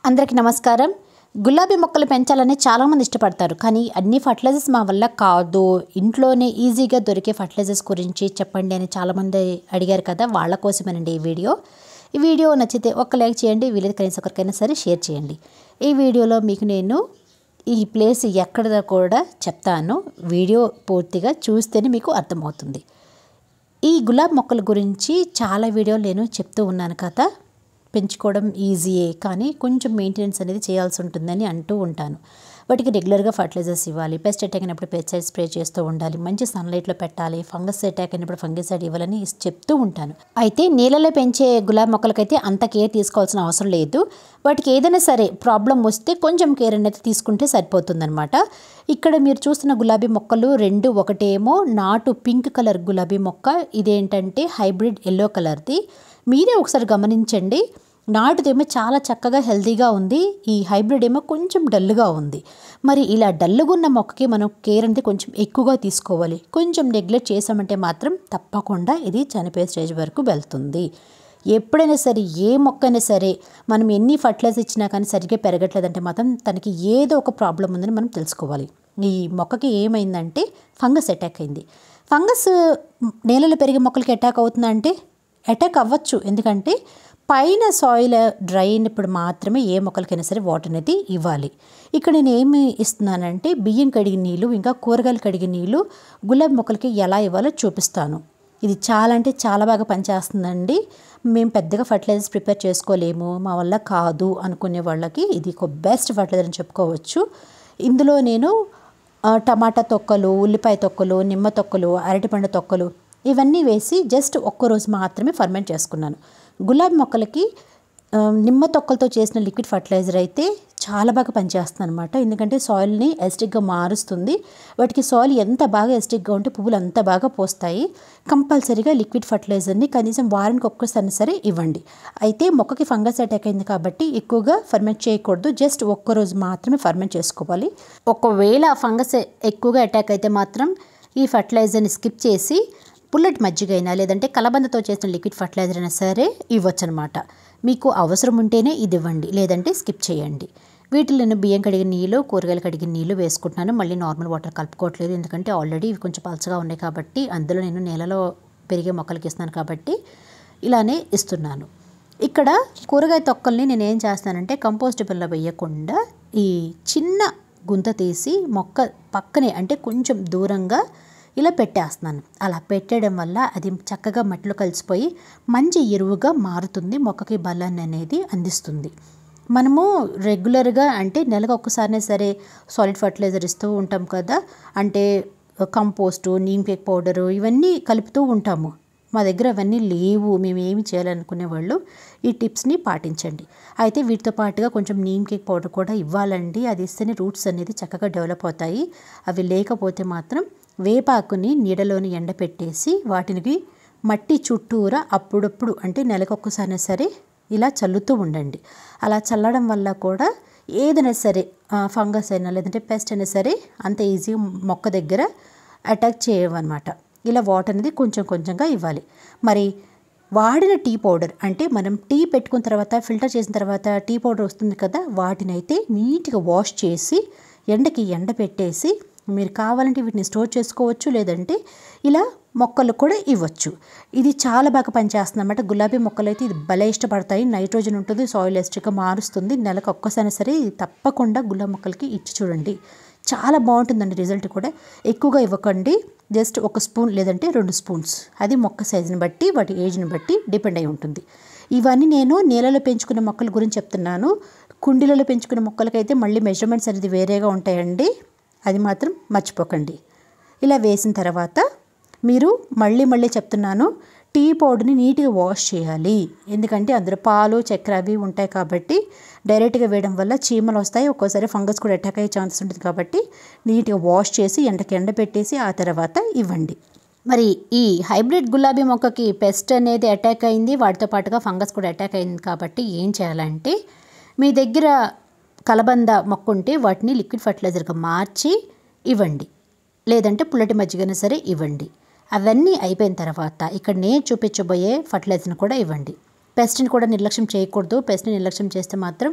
అందరికీ నమస్కారం. గులాబీ మొక్కలు పెంచాలని చాలామంది ఇష్టపడతారు. కానీ అన్ని ఫర్టిలైజర్స్ మా వల్ల కాదు, ఇంట్లోనే ఈజీగా దొరికే ఫర్టిలైజర్స్ గురించి చెప్పండి అని చాలామంది అడిగారు కదా, వాళ్ళ కోసమేనండి ఈ వీడియో. ఈ వీడియో నచ్చితే ఒక లైక్ చేయండి, వీలైతే కనీసం ఒకరికైనా సరే షేర్ చేయండి. ఈ వీడియోలో మీకు నేను ఈ ప్లేస్ ఎక్కడదో కూడా చెప్తాను. వీడియో పూర్తిగా చూస్తేనే మీకు అర్థమవుతుంది. ఈ గులాబీ మొక్కల గురించి చాలా వీడియోలు నేను చెప్తూ ఉన్నాను కదా. పెంచుకోవడం ఈజీయే, కానీ కొంచెం మెయింటెనెన్స్ అనేది చేయాల్సి ఉంటుందని అంటూ ఉంటాను. వాటికి రెగ్యులర్గా ఫర్టిలైజర్స్ ఇవ్వాలి, పెస్ట్ అటాక్ అయినప్పుడు పెస్టిసైడ్ స్ప్రే చేస్తూ ఉండాలి, మంచి సన్లైట్లో పెట్టాలి, ఫంగస్ అటాక్ అయినప్పుడు ఫంగిసైడ్ ఇవ్వాలని చెప్తూ ఉంటాను. అయితే నీళ్ళలో పెంచే గులాబీ మొక్కలకైతే అంత కేర్ తీసుకోవాల్సిన అవసరం లేదు. వాటికి ఏదైనా సరే ప్రాబ్లం వస్తే కొంచెం కేర్ అనేది తీసుకుంటే సరిపోతుందన్నమాట. ఇక్కడ మీరు చూస్తున్న గులాబీ మొక్కలు రెండు, ఒకటేమో నాటు పింక్ కలర్ గులాబీ మొక్క, ఇదేంటంటే హైబ్రిడ్ ఎల్లో కలర్ది. మీరే ఒకసారి గమనించండి. నాటుదేమో చాలా చక్కగా హెల్తీగా ఉంది, ఈ హైబ్రిడ్ ఏమో కొంచెం డల్గా ఉంది. మరి ఇలా డల్గా ఉన్న మొక్కకి మనం కేర్ అనేది కొంచెం ఎక్కువగా తీసుకోవాలి. కొంచెం నెగ్లెక్ట్ చేసామంటే మాత్రం తప్పకుండా ఇది చనిపోయే స్టేజ్ వరకు వెళ్తుంది. ఎప్పుడైనా సరే ఏ మొక్కైనా సరే మనం ఎన్ని ఫర్టిలైజర్ ఇచ్చినా కానీ సరిగ్గా పెరగట్లేదంటే మాత్రం తనకి ఏదో ఒక ప్రాబ్లం ఉందని మనం తెలుసుకోవాలి. ఈ మొక్కకి ఏమైందంటే ఫంగస్ అటాక్ అయింది. ఫంగస్ నేలలో పెరిగే మొక్కలకి అటాక్ అవుతుందంటే అటాక్ అవ్వచ్చు, ఎందుకంటే పైన సాయిల్ డ్రై అయినప్పుడు మాత్రమే ఏ మొక్కలకైనా సరే వాటర్ అనేది ఇవ్వాలి. ఇక్కడ నేను ఏమి ఇస్తున్నానంటే బియ్యం కడిగిన నీళ్ళు, ఇంకా కూరగాయలు కడిగిన నీళ్ళు గులాబీ మొక్కలకి ఎలా ఇవ్వాలో చూపిస్తాను. ఇది చాలా అంటే చాలా బాగా పనిచేస్తుందండి. మేము పెద్దగా ఫర్టిలైజర్స్ ప్రిపేర్ చేసుకోలేము, మా వల్ల కాదు అనుకునే వాళ్ళకి ఇది ఒక బెస్ట్ ఫర్టిలైజర్ అని చెప్పుకోవచ్చు. ఇందులో నేను టమాటా తొక్కలు, ఉల్లిపాయ తొక్కలు, నిమ్మ తొక్కలు, అరటిపండు తొక్కలు ఇవన్నీ వేసి జస్ట్ ఒక్కరోజు మాత్రమే ఫర్మెంట్ చేసుకున్నాను. గులాబీ మొక్కలకి నిమ్మ తొక్కలతో చేసిన లిక్విడ్ ఫర్టిలైజర్ అయితే చాలా బాగా పనిచేస్తుంది అనమాట. ఎందుకంటే సాయిల్ని ఎసిడిక్గా మారుస్తుంది. వాటికి సాయిల్ ఎంత బాగా ఎసిడిక్గా ఉంటే పువ్వులు అంత బాగా పోస్తాయి. కంపల్సరీగా లిక్విడ్ ఫర్టిలైజర్ని కనీసం వారానికి ఒక్కసారి సరే ఇవ్వండి. అయితే మొక్కకి ఫంగస్ అటాక్ అయింది కాబట్టి ఎక్కువగా ఫర్మెంట్ చేయకూడదు, జస్ట్ ఒక్కరోజు మాత్రమే ఫర్మెంట్ చేసుకోవాలి. ఒకవేళ ఫంగస్ ఎక్కువగా అటాక్ అయితే మాత్రం ఈ ఫర్టిలైజర్ని స్కిప్ చేసి పుల్లటి మజ్జిగ అయినా లేదంటే కలబందతో చేసిన లిక్విడ్ ఫర్టిలైజర్ అయినా సరే ఇవ్వచ్చు అనమాట. మీకు అవసరం ఉంటేనే ఇది ఇవ్వండి, లేదంటే స్కిప్ చేయండి. వీటిలో నేను బియ్యం కడిగిన నీళ్ళు, కూరగాయలు కడిగిన నీళ్ళు వేసుకుంటున్నాను. మళ్ళీ నార్మల్ వాటర్ కలుపుకోవట్లేదు, ఎందుకంటే ఆల్రెడీ ఇవి కొంచెం పలచగా ఉన్నాయి కాబట్టి, అందులో నేను నేలలో పెరిగే మొక్కలకి ఇస్తున్నాను కాబట్టి ఇలానే ఇస్తున్నాను. ఇక్కడ కూరగాయ తొక్కల్ని నేను ఏం చేస్తానంటే కంపోస్ట్ బిల్ల వేయకుండా ఈ చిన్న గుంత తీసి మొక్క పక్కనే అంటే కొంచెం దూరంగా ఇలా పెట్టేస్తున్నాను. అలా పెట్టడం వల్ల అది చక్కగా మట్టిలో కలిసిపోయి మంచి ఎరువుగా మారుతుంది, మొక్కకి బలాన్ని అనేది అందిస్తుంది. మనము రెగ్యులర్గా అంటే నెలకు ఒక్కసారినే సరే సాలిడ్ ఫర్టిలైజర్ ఇస్తూ ఉంటాం కదా, అంటే కంపోస్టు, నీమ్ కేక్ పౌడరు ఇవన్నీ కలుపుతూ ఉంటాము. మా దగ్గర అవన్నీ లేవు, మేము ఏమి చేయాలనుకునే వాళ్ళు ఈ టిప్స్ని పాటించండి. అయితే వీటితో పాటుగా కొంచెం నీమ్ కేక్ పౌడర్ కూడా ఇవ్వాలండి. అది ఇస్తేనే రూట్స్ అనేది చక్కగా డెవలప్ అవుతాయి. అవి లేకపోతే మాత్రం వేపాకుని నీడలోని ఎండపెట్టేసి వాటిని మట్టి చుట్టూరా అప్పుడప్పుడు అంటే నెలకొక్కసారి సరే ఇలా చల్లుతూ ఉండండి. అలా చల్లడం వల్ల కూడా ఏదైనా సరే ఫంగస్ అయినా లేదంటే పెస్ట్ అయినా సరే అంత ఈజీగా మొక్క దగ్గర అటాక్ చేయవన్నమాట. ఇలా వాటర్ అనేది కొంచెం కొంచెంగా ఇవ్వాలి. మరి వాడిన టీ పౌడర్ అంటే మనం టీ పెట్టుకున్న తర్వాత ఫిల్టర్ చేసిన తర్వాత టీ పౌడర్ వస్తుంది కదా, వాటినైతే నీట్గా వాష్ చేసి ఎండకి ఎండపెట్టేసి మీరు కావాలంటే వీటిని స్టోర్ చేసుకోవచ్చు, లేదంటే ఇలా మొక్కలు కూడా ఇవ్వచ్చు. ఇది చాలా బాగా పనిచేస్తుంది అన్నమాట. గులాబీ మొక్కలు అయితే ఇది భలే ఇష్టపడతాయి. నైట్రోజన్ ఉంటుంది, సాయిల్ ఎసిడిక్గా మారుస్తుంది. నెలకు ఒక్కసారి సరే తప్పకుండా గులాబీ మొక్కలకి ఇచ్చి చూడండి, చాలా బాగుంటుందండి. రిజల్ట్ కూడా ఎక్కువగా ఇవ్వకండి, జస్ట్ 1 స్పూన్ లేదంటే 2 స్పూన్స్, అది మొక్క సైజుని బట్టి వాటి ఏజ్ని బట్టి డిపెండ్ అయి ఉంటుంది. ఇవన్నీ నేను నేలలో పెంచుకునే మొక్కల గురించి చెప్తున్నాను. కుండీలలో పెంచుకునే మొక్కలకైతే మళ్ళీ మెజర్మెంట్స్ అనేది వేరేగా ఉంటాయండి, అది మాత్రం మర్చిపోకండి. ఇలా వేసిన తర్వాత మీరు మళ్ళీ చెప్తున్నాను, టీ పౌడర్ని నీట్గా వాష్ చేయాలి. ఎందుకంటే అందులో పాలు, చక్కెర అవి ఉంటాయి కాబట్టి డైరెక్ట్గా వేయడం వల్ల చీమలు వస్తాయి, ఒక్కోసారి ఫంగస్ కూడా అటాక్ అయ్యే ఛాన్సెస్ ఉంటుంది కాబట్టి నీట్గా వాష్ చేసి ఎండపెట్టేసి ఆ తర్వాత ఇవ్వండి. మరి ఈ హైబ్రిడ్ గులాబీ మొక్కకి పెస్ట్ అనేది అటాక్ అయింది, వాటితో పాటుగా ఫంగస్ కూడా అటాక్ అయింది కాబట్టి ఏం చేయాలంటే మీ దగ్గర కలబంద మొక్క ఉంటే వాటిని లిక్విడ్ ఫర్టిలైజర్గా మార్చి ఇవ్వండి, లేదంటే పుల్లటి మజ్జిగైనా సరే ఇవ్వండి. అవన్నీ అయిపోయిన తర్వాత ఇక్కడ నేను చూపించబోయే ఫర్టిలైజర్ని కూడా ఇవ్వండి. పెస్ట్ని కూడా నిర్లక్ష్యం చేయకూడదు. పెస్ట్ని నిర్లక్ష్యం చేస్తే మాత్రం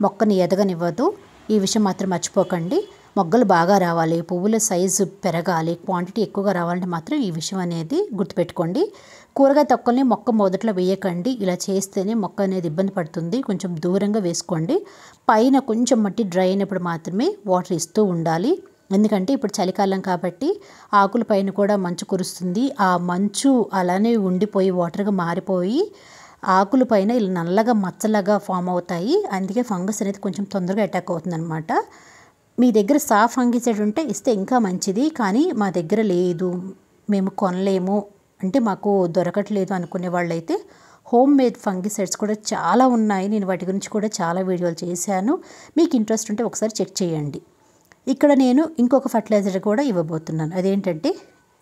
మొక్కని ఎదగనివ్వదు. ఈ విషయం మాత్రం మర్చిపోకండి. మొగ్గలు బాగా రావాలి, పువ్వుల సైజు పెరగాలి, క్వాంటిటీ ఎక్కువగా రావాలంటే మాత్రం ఈ విషయం అనేది గుర్తుపెట్టుకోండి. కూరగాయ తొక్కల్ని మొక్క మొదట్లో వేయకండి. ఇలా చేస్తేనే మొక్క అనేది ఇబ్బంది పడుతుంది. కొంచెం దూరంగా వేసుకోండి. పైన కొంచెం మట్టి డ్రై అయినప్పుడు మాత్రమే వాటర్ ఇస్తూ ఉండాలి. ఎందుకంటే ఇప్పుడు చలికాలం కాబట్టి ఆకుల పైన కూడా మంచు కురుస్తుంది. ఆ మంచు అలానే ఉండిపోయి వాటర్గా మారిపోయి ఆకుల పైన ఇలా నల్లగా మచ్చలాగా ఫామ్ అవుతాయి. అందుకే ఫంగస్ అనేది కొంచెం తొందరగా అటాక్ అవుతుంది అనమాట. మీ దగ్గర సాఫ్ ఫంగిసైడ్ ఉంటే ఇస్తే ఇంకా మంచిది. కానీ మా దగ్గర లేదు, మేము కొనలేము అంటే మాకు దొరకట్లేదు అనుకునే వాళ్ళైతే హోమ్ మేడ్ ఫంగిసైడ్స్ కూడా చాలా ఉన్నాయి. నేను వాటి గురించి కూడా చాలా వీడియోలు చేశాను. మీకు ఇంట్రెస్ట్ ఉంటే ఒకసారి చెక్ చేయండి. ఇక్కడ నేను ఇంకొక ఫర్టిలైజర్ కూడా ఇవ్వబోతున్నాను. అదేంటంటే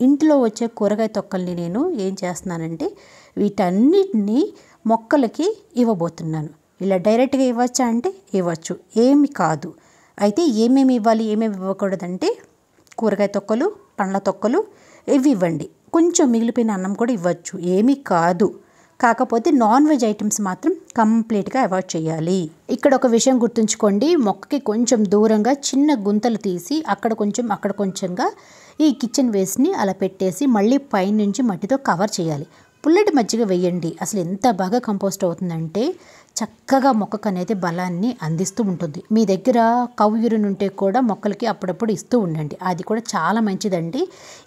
ఇంట్లో వచ్చే కూరగాయ తొక్కల్ని నేను ఏం చేస్తున్నానంటే వీటన్నిటినీ మొక్కలకి ఇవ్వబోతున్నాను. ఇలా డైరెక్ట్గా ఇవ్వచ్చా అంటే ఇవ్వచ్చు, ఏమి కాదు. అయితే ఏమేమి ఇవ్వాలి ఏమేమి ఇవ్వకూడదంటే కూరగాయ తొక్కలు, పండ్ల తొక్కలు ఇవి ఇవ్వండి. కొంచెం మిగిలిపోయిన అన్నం కూడా ఇవ్వచ్చు, ఏమీ కాదు. కాకపోతే నాన్ వెజ్ ఐటమ్స్ మాత్రం కంప్లీట్గా అవాయిడ్ చేయాలి. ఇక్కడ ఒక విషయం గుర్తుంచుకోండి, మొక్కకి కొంచెం దూరంగా చిన్న గుంతలు తీసి అక్కడ కొంచెంగా ఈ కిచెన్ వేస్ట్ని అలా పెట్టేసి మళ్ళీ పైనుంచి మట్టితో కవర్ చేయాలి. పుల్లటి మజ్జిగ వేయండి. అసలు ఎంత బాగా కంపోస్ట్ అవుతుందంటే చక్కగా మొక్కకు అనేది బలాన్ని అందిస్తూ ఉంటుంది. మీ దగ్గర కౌ యూరిన్ ఉంటే కూడా మొక్కలకి అప్పుడప్పుడు ఇస్తూ ఉండండి, అది కూడా చాలా మంచిదండి.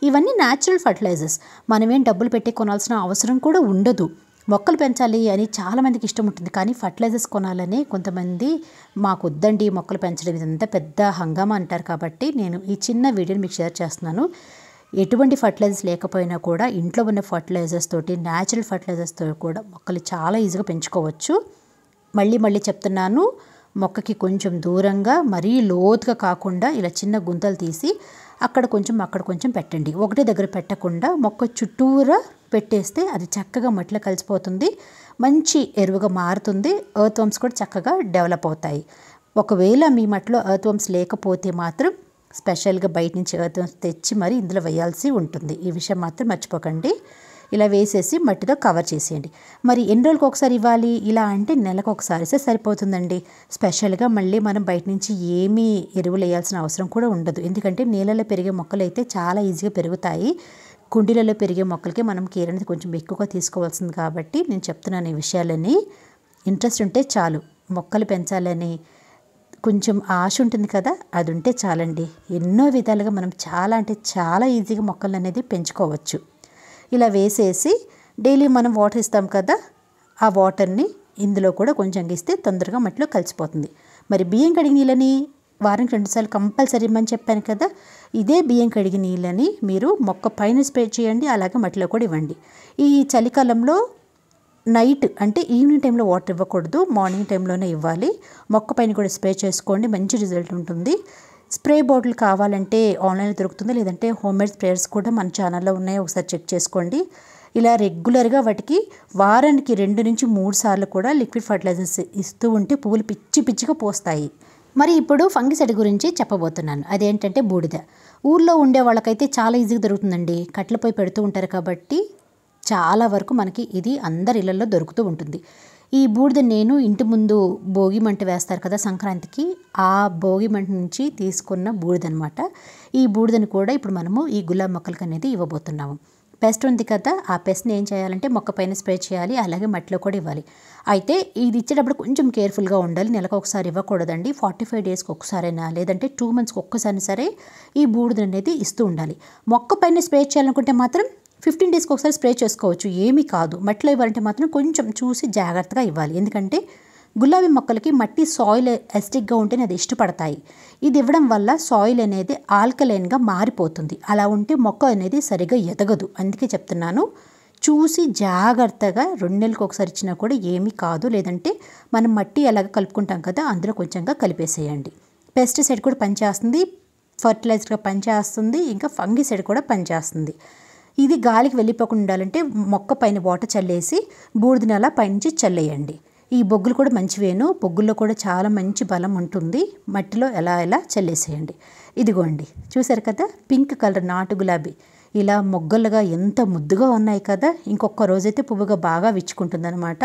ఇవన్నీ న్యాచురల్ ఫర్టిలైజర్స్, మనమేం డబ్బులు పెట్టి కొనాల్సిన అవసరం కూడా ఉండదు. మొక్కలు పెంచాలి అని చాలామందికి ఇష్టం ఉంటుంది, కానీ ఫర్టిలైజర్స్ కొనాలని కొంతమంది మాకు వద్దండి మొక్కలు పెంచడం ఇదంతా పెద్ద హంగామా అంటారు. కాబట్టి నేను ఈ చిన్న వీడియోని మీకు షేర్ చేస్తున్నాను. ఎటువంటి ఫర్టిలైజర్స్ లేకపోయినా కూడా ఇంట్లో ఉన్న ఫర్టిలైజర్స్ తోటి, న్యాచురల్ ఫర్టిలైజర్స్తో కూడా మొక్కలు చాలా ఈజీగా పెంచుకోవచ్చు. మళ్ళీ చెప్తున్నాను, మొక్కకి కొంచెం దూరంగా మరీ లోతుగా కాకుండా ఇలా చిన్న గుంతలు తీసి అక్కడ కొంచెం పెట్టండి. ఒకటే దగ్గర పెట్టకుండా మొక్క చుట్టూరా పెట్టేస్తే అది చక్కగా మట్టిలో కలిసిపోతుంది, మంచి ఎరువుగా మారుతుంది. ఎర్త్ వర్మ్స్ కూడా చక్కగా డెవలప్ అవుతాయి. ఒకవేళ మీ మట్టిలో ఎర్త్ వర్మ్స్ లేకపోతే మాత్రం స్పెషల్గా బయట నుంచి ఎర్త్ వర్మ్స్ తెచ్చి మరి ఇందులో వేయాల్సి ఉంటుంది. ఈ విషయం మాత్రం మర్చిపోకండి. ఇలా వేసేసి మట్టితో కవర్ చేసేయండి. మరి ఎన్ని రోజులకు ఒకసారి ఇవ్వాలి? ఇలా అంటే నెలకు ఒకసారి సరిపోతుందండి. స్పెషల్గా మళ్ళీ మనం బయట నుంచి ఏమీ ఎరువులు వేయాల్సిన అవసరం కూడా ఉండదు. ఎందుకంటే నీళ్ళలో పెరిగే మొక్కలు అయితే చాలా ఈజీగా పెరుగుతాయి. కుండీలలో పెరిగే మొక్కలకి మనం కేర్ అనేది కొంచెం ఎక్కువగా తీసుకోవాల్సింది. కాబట్టి నేను చెప్తున్నాను ఈ విషయాలని. ఇంట్రెస్ట్ ఉంటే చాలు, మొక్కలు పెంచాలని కొంచెం ఆశ ఉంటుంది కదా, అది ఉంటే చాలండి. ఎన్నో విధాలుగా మనం చాలా అంటే చాలా ఈజీగా మొక్కలు అనేది పెంచుకోవచ్చు. ఇలా వేసేసి డైలీ మనం వాటర్ ఇస్తాం కదా, ఆ వాటర్ని ఇందులో కూడా కొంచెం ఇస్తే తొందరగా మట్టిలో కలిసిపోతుంది. మరి బియ్యం కడిగిన నీళ్ళని వారానికి 2 సార్లు కంపల్సరీ ఇవ్వమని చెప్పాను కదా, ఇదే బియ్యం కడిగిన నీళ్ళని మీరు మొక్క పైన స్ప్రే చేయండి, అలాగే మట్టిలో కూడా ఇవ్వండి. ఈ చలికాలంలో నైట్ అంటే ఈవినింగ్ టైంలో వాటర్ ఇవ్వకూడదు, మార్నింగ్ టైంలోనే ఇవ్వాలి. మొక్క పైన కూడా స్ప్రే చేసుకోండి, మంచి రిజల్ట్ ఉంటుంది. స్ప్రే బాటిల్ కావాలంటే ఆన్లైన్లో దొరుకుతుంది, లేదంటే హోమ్మేడ్ స్ప్రేయర్స్ కూడా మన ఛానల్లో ఉన్నాయి, ఒకసారి చెక్ చేసుకోండి. ఇలా రెగ్యులర్గా వాటికి వారానికి 2 నుంచి 3 సార్లు కూడా లిక్విడ్ ఫర్టిలైజర్స్ ఇస్తూ ఉంటే పువ్వులు పిచ్చిగా పోస్తాయి. మరి ఇప్పుడు ఫంగిసైడ్ గురించి చెప్పబోతున్నాను. అదేంటంటే బూడిద. ఊళ్ళో ఉండే వాళ్ళకైతే చాలా ఈజీగా దొరుకుతుందండి, కట్లపై పెడుతూ ఉంటారు కాబట్టి చాలా వరకు మనకి ఇది అందరి ఇళ్లలో దొరుకుతూ ఉంటుంది. ఈ బూడిద నేను ఇంటి ముందు భోగి మంట వేస్తారు కదా సంక్రాంతికి, ఆ భోగి మంట నుంచి తీసుకున్న బూడిద అనమాట. ఈ బూడిదని కూడా ఇప్పుడు మనము ఈ గులాబీ మొక్కలకి అనేది ఇవ్వబోతున్నాము. పెస్ట్ ఉంది కదా, ఆ పెస్ట్ని ఏం చేయాలంటే మొక్క పైన స్ప్రే చేయాలి, అలాగే మట్టిలో కూడా ఇవ్వాలి. అయితే ఇది ఇచ్చేటప్పుడు కొంచెం కేర్ఫుల్గా ఉండాలి. నెలకు ఒకసారి ఇవ్వకూడదండి, 45 డేస్కి ఒకసారైనా లేదంటే 2 మంత్స్కి ఒక్కసారి సరే ఈ బూడిద అనేది ఇస్తూ ఉండాలి. మొక్క పైన స్ప్రే చేయాలనుకుంటే మాత్రం 15 డేస్కి ఒకసారి స్ప్రే చేసుకోవచ్చు, ఏమీ కాదు. మట్టిలో ఇవ్వాలంటే మాత్రం కొంచెం చూసి జాగ్రత్తగా ఇవ్వాలి. ఎందుకంటే గులాబీ మొక్కలకి మట్టి సాయిల్ ఎసిడిక్గా ఉంటేనే అది ఇష్టపడతాయి. ఇది ఇవ్వడం వల్ల సాయిల్ అనేది ఆల్కలైన్గా మారిపోతుంది. అలా ఉంటే మొక్క అనేది సరిగా ఎదగదు. అందుకే చెప్తున్నాను, చూసి జాగ్రత్తగా 2 నెలలకు ఒకసారి ఇచ్చినా కూడా ఏమీ కాదు. లేదంటే మనం మట్టి ఎలాగ కలుపుకుంటాం కదా, అందులో కొంచెంగా కలిపేసేయండి. పెస్టిసైడ్ కూడా పనిచేస్తుంది, ఫర్టిలైజర్గా పనిచేస్తుంది, ఇంకా ఫంగిసైడ్ కూడా పనిచేస్తుంది. ఇది గాలికి వెళ్ళిపోకుండా ఉండాలంటే మొక్క పైన వాటర్ చల్లేసి బూడిదని అలా పైనుంచి చల్లేయండి. ఈ బొగ్గులు కూడా మంచివేను, బొగ్గుల్లో కూడా చాలా మంచి బలం ఉంటుంది. మట్టిలో ఎలా చల్లేసేయండి. ఇదిగోండి, చూసారు కదా, పింక్ కలర్ నాటు గులాబీ ఇలా మొగ్గలుగా ఎంత ముద్దుగా ఉన్నాయి కదా. ఇంకొక రోజైతే పువ్వుగా బాగా విచ్చుకుంటుంది అనమాట.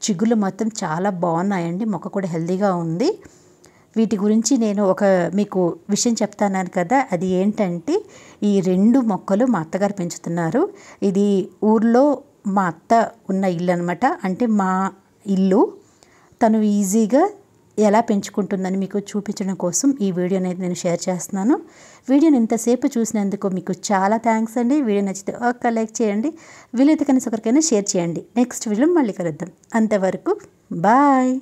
చిగుళ్ళు మొత్తం చాలా బాగున్నాయండి. మొక్క కూడా హెల్తీగా ఉంది. వీటి గురించి నేను ఒక మీకు విషయం చెప్తాను కదా, అది ఏంటంటే ఈ 2 మొక్కలు మా అత్తగారు పెంచుతున్నారు. ఇది ఊర్లో మా అత్త ఉన్న ఇల్లు అనమాట. అంటే మా ఇల్లు తను ఈజీగా ఎలా పెంచుకుంటుందని మీకు చూపించడం కోసం ఈ వీడియో అనేది నేను షేర్ చేస్తున్నాను. వీడియోని ఇంతసేపు చూసినందుకు మీకు చాలా థ్యాంక్స్ అండి. వీడియో నచ్చితే ఒక లైక్ చేయండి, వీలైతే కనీసం ఒకరికైనా షేర్ చేయండి. నెక్స్ట్ వీడియో మళ్ళీ కలుద్దాం. అంతవరకు బాయ్.